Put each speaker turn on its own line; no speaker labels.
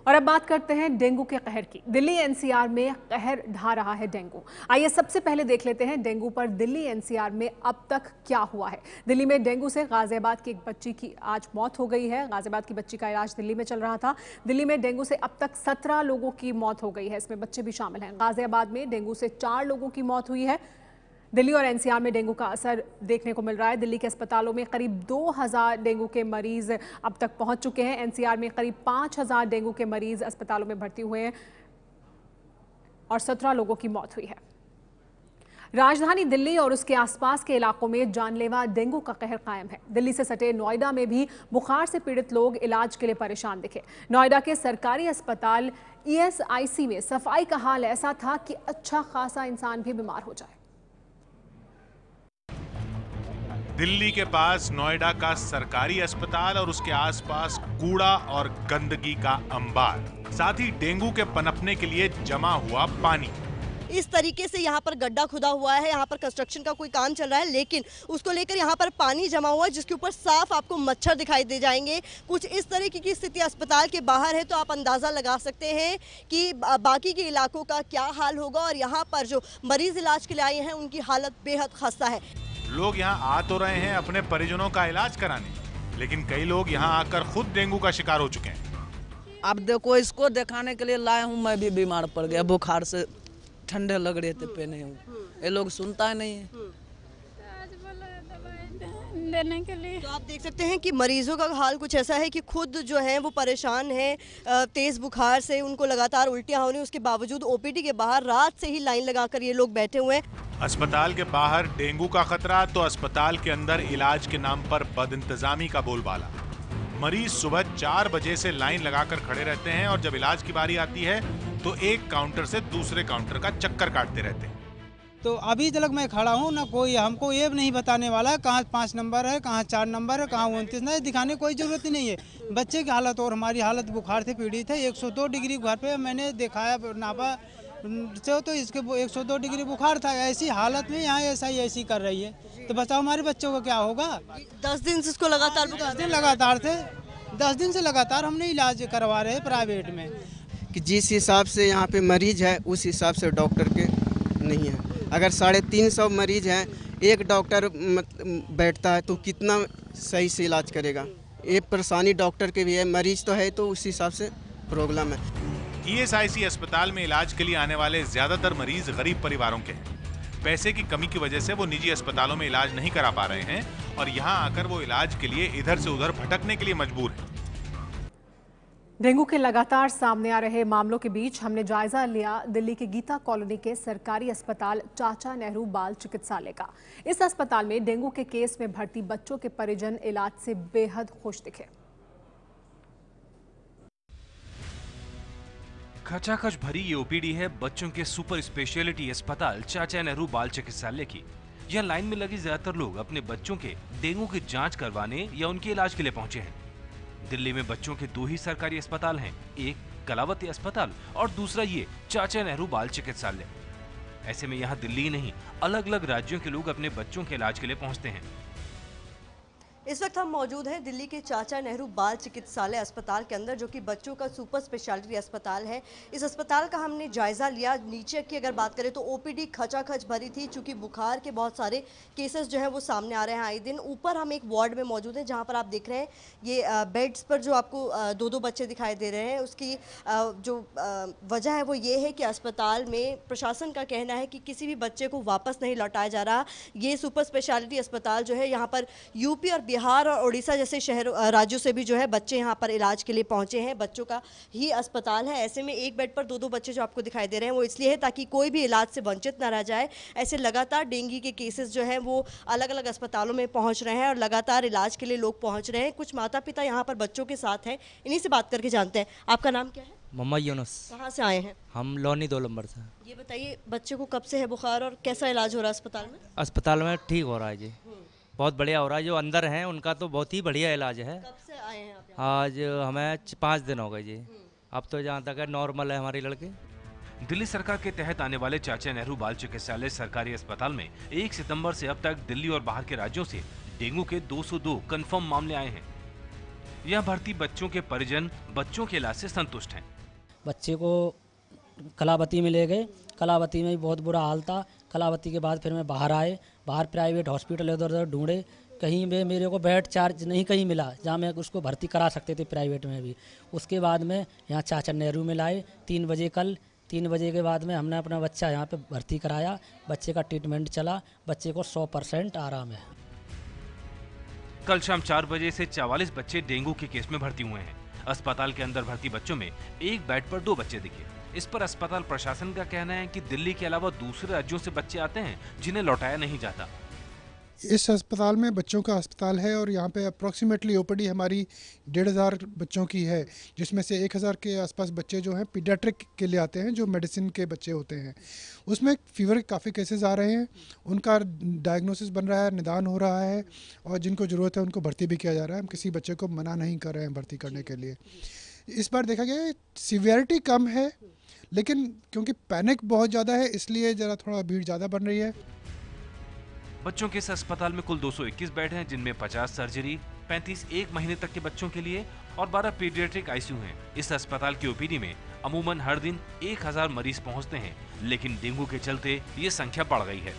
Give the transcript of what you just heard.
और अब बात करते हैं डेंगू के कहर की। दिल्ली एनसीआर में कहर ढा रहा है डेंगू। आइए सबसे पहले देख लेते हैं डेंगू पर दिल्ली एनसीआर में अब तक क्या हुआ है। दिल्ली में डेंगू से गाजियाबाद की एक बच्ची की आज मौत हो गई है। गाजियाबाद की बच्ची का इलाज दिल्ली में चल रहा था। दिल्ली में डेंगू से अब तक 17 लोगों की मौत हो गई है, इसमें बच्चे भी शामिल हैं। गाजियाबाद में डेंगू से 4 लोगों की मौत हुई है। दिल्ली और एनसीआर में डेंगू का असर देखने को मिल रहा है। दिल्ली के अस्पतालों में करीब 2000 डेंगू के मरीज अब तक पहुंच चुके हैं। एनसीआर में करीब 5000 डेंगू के मरीज अस्पतालों में भर्ती हुए हैं और 17 लोगों की मौत हुई है। राजधानी दिल्ली और उसके आसपास के इलाकों में जानलेवा डेंगू का कहर कायम है। दिल्ली से सटे नोएडा में भी बुखार से पीड़ित लोग इलाज के लिए परेशान दिखे। नोएडा के सरकारी अस्पताल ईएसआईसी में सफाई का हाल ऐसा था कि अच्छा खासा इंसान भी बीमार हो जाए।
दिल्ली के पास नोएडा का सरकारी अस्पताल और उसके आसपास कूड़ा और गंदगी का अंबार, साथ ही डेंगू के पनपने के लिए जमा हुआ पानी।
इस तरीके से यहाँ पर गड्ढा खुदा हुआ है, यहाँ पर कंस्ट्रक्शन का कोई काम चल रहा है, लेकिन उसको लेकर यहाँ पर पानी जमा हुआ है जिसके ऊपर साफ आपको मच्छर दिखाई दे जाएंगे। कुछ इस तरीके की स्थिति अस्पताल के बाहर है, तो आप अंदाज़ा लगा सकते हैं कि बाकी के इलाकों का क्या हाल होगा। और यहाँ पर जो मरीज इलाज के लिए आए हैं उनकी हालत बेहद खस्ता है।
लोग यहाँ आ तो रहे हैं अपने परिजनों का इलाज कराने, लेकिन कई लोग यहाँ आकर खुद डेंगू का शिकार हो चुके हैं।
अब देखो, इसको दिखाने के लिए लाया हूँ, मैं भी बीमार पड़ गया, बुखार से ठंडे लग रहे थे, पहने हूँ। ये लोग सुनता है नहीं है
देने के लिए। तो आप देख सकते हैं कि मरीजों का हाल कुछ ऐसा है कि खुद जो है वो परेशान है, तेज बुखार से, उनको लगातार उल्टियां हो रही हैं। उसके बावजूद ओपीडी के बाहर रात से ही लाइन लगाकर ये लोग बैठे हुए हैं।
अस्पताल के बाहर डेंगू का खतरा तो अस्पताल के अंदर इलाज के नाम पर बदइंतजामी का बोलबाला। मरीज सुबह 4 बजे से लाइन लगाकर खड़े रहते हैं और जब इलाज की बारी आती है तो एक काउंटर से दूसरे काउंटर का चक्कर काटते रहते हैं।
तो अभी तक मैं खड़ा हूँ ना, कोई हमको ये नहीं बताने वाला है कहाँ 5 नंबर है, कहाँ 4 नंबर है, कहाँ 29 नहीं, दिखाने कोई जरूरत ही नहीं है। बच्चे की हालत और हमारी हालत बुखार से पीड़ित है। 102 डिग्री घर पे मैंने दिखाया, नापा तो इसके 102 डिग्री बुखार था। ऐसी हालत में यहाँ ऐसी कर रही है, तो बताओ हमारे बच्चों को क्या होगा।
10 दिन से इसको लगातार
10 दिन लगातार थे, 10 दिन से लगातार हमने इलाज करवा रहे हैं प्राइवेट में।
कि जिस हिसाब से यहाँ पे मरीज है उस हिसाब से डॉक्टर के नहीं है। अगर 350 मरीज हैं, एक डॉक्टर बैठता है तो कितना सही से इलाज करेगा। ये परेशानी डॉक्टर के भी है, मरीज तो है तो उस हिसाब से प्रॉब्लम है।
ईएसआईसी अस्पताल में इलाज के लिए आने वाले ज्यादातर मरीज गरीब परिवारों के हैं। पैसे की कमी की वजह से वो निजी अस्पतालों में इलाज नहीं करा पा रहे हैं और यहाँ आकर वो इलाज के लिए इधर से उधर भटकने के लिए मजबूर हैं।
डेंगू के लगातार सामने आ रहे मामलों के बीच हमने जायजा लिया दिल्ली के गीता कॉलोनी के सरकारी अस्पताल चाचा नेहरू बाल चिकित्सालय का। इस अस्पताल में डेंगू के केस में भर्ती बच्चों के परिजन इलाज से बेहद खुश दिखे।
खचाखच भरी ये ओपीडी है बच्चों के सुपर स्पेशलिटी अस्पताल चाचा नेहरू बाल चिकित्सालय की। यह लाइन में लगी ज्यादातर लोग अपने बच्चों के डेंगू की जांच करवाने या उनके इलाज के लिए पहुंचे हैं। दिल्ली में बच्चों के 2 ही सरकारी अस्पताल हैं, एक कलावती अस्पताल और दूसरा ये चाचा नेहरू बाल चिकित्सालय। ऐसे में यहाँ दिल्ली नहीं, अलग अलग राज्यों के लोग अपने बच्चों के इलाज के लिए पहुंचते हैं।
इस वक्त हम मौजूद हैं दिल्ली के चाचा नेहरू बाल चिकित्सालय अस्पताल के अंदर, जो कि बच्चों का सुपर स्पेशलिटी अस्पताल है। इस अस्पताल का हमने जायजा लिया। नीचे की अगर बात करें तो ओपीडी खचाखच भरी थी, चूंकि बुखार के बहुत सारे केसेस जो हैं वो सामने आ रहे हैं आए दिन। ऊपर हम एक वार्ड में मौजूद हैं जहां पर आप देख रहे हैं ये बेड्स पर जो आपको 2-2 बच्चे दिखाई दे रहे हैं। उसकी जो वजह है वो ये है कि अस्पताल में प्रशासन का कहना है कि किसी भी बच्चे को वापस नहीं लौटाया जा रहा। ये सुपर स्पेशलिटी अस्पताल जो है यहाँ पर यूपी और बिहार और उड़ीसा जैसे राज्यों से भी जो है बच्चे यहाँ पर इलाज के लिए पहुंचे हैं। बच्चों का ही अस्पताल है। ऐसे में एक बेड पर 2-2 बच्चे जो आपको दिखाई दे रहे हैं वो इसलिए है ताकि कोई भी इलाज से वंचित ना रह जाए। ऐसे लगातार डेंगू के केसेस जो हैं वो अलग अलग अस्पतालों में पहुंच रहे हैं और लगातार इलाज के लिए लोग पहुंच रहे हैं। कुछ माता पिता यहाँ पर बच्चों के साथ हैं, इन्हीं से बात करके जानते हैं। आपका नाम क्या है?
मोहम्मद यूनुस।
कहाँ से आए हैं?
हम लोनी 2 नंबर से।
ये बताइए, बच्चे को कब से है बुखार और कैसा इलाज हो रहा है अस्पताल में?
अस्पताल में ठीक हो रहा है जी, बहुत बढ़िया हो रहा है। जो अंदर हैं उनका तो बहुत ही बढ़िया इलाज है।
कब से आए हैं आप यहाँ?
आज हमें 5 दिन हो गए जी। अब तो जहाँ तक है नॉर्मल है हमारी लड़की।
दिल्ली सरकार के तहत आने वाले चाचा नेहरू बाल चिकित्सालय सरकारी अस्पताल में 1 सितंबर से अब तक दिल्ली और बाहर के राज्यों से डेंगू के 202 कंफर्म मामले आए हैं। यहाँ भर्ती बच्चों के परिजन बच्चों के इलाज से संतुष्ट हैं।
बच्चे को कलावती में ले गए, कलावती में भी बहुत बुरा हाल था। कलावती के बाद फिर मैं बाहर आए, बाहर प्राइवेट हॉस्पिटल इधर उधर ढूंढे, कहीं भी मेरे को बेड चार्ज नहीं कहीं मिला जहाँ मैं उसको भर्ती करा सकते थे प्राइवेट में भी। उसके बाद में यहाँ चाचा नेहरू में लाए 3 बजे कल 3 बजे के बाद में हमने अपना बच्चा यहाँ पे भर्ती कराया। बच्चे का ट्रीटमेंट चला, बच्चे को 100% आराम है।
कल शाम 4 बजे से 44 बच्चे डेंगू के केस में भर्ती हुए हैं। अस्पताल के अंदर भर्ती बच्चों में एक बेड पर 2 बच्चे दिखे। इस पर अस्पताल प्रशासन का कहना है कि दिल्ली के अलावा दूसरे राज्यों से बच्चे आते हैं जिन्हें लौटाया नहीं जाता।
इस अस्पताल में बच्चों का अस्पताल है और यहाँ पे अप्रॉक्सीमेटली ओपीडी हमारी 1,500 बच्चों की है, जिसमें से 1,000 के आसपास बच्चे जो हैं पीडियाट्रिक के लिए आते हैं, जो मेडिसिन के बच्चे होते हैं। उसमें फीवर के काफ़ी केसेस आ रहे हैं, उनका डायग्नोसिस बन रहा है, निदान हो रहा है और जिनको ज़रूरत है उनको भर्ती भी किया जा रहा है। हम किसी बच्चे को मना नहीं कर रहे हैं भर्ती करने के लिए। इस बार देखा गया सीवियरिटी कम है, लेकिन क्योंकि पैनिक बहुत ज़्यादा है इसलिए ज़रा थोड़ा भीड़ ज़्यादा बन रही है।
बच्चों के इस अस्पताल में कुल 221 बेड हैं, जिनमें 50 सर्जरी, 35 1 महीने तक के बच्चों के लिए और 12 पीडियाट्रिक आईसीयू हैं। इस अस्पताल की ओपीडी में अमूमन हर दिन 1000 मरीज पहुंचते हैं, लेकिन डेंगू के चलते ये संख्या बढ़ गई है।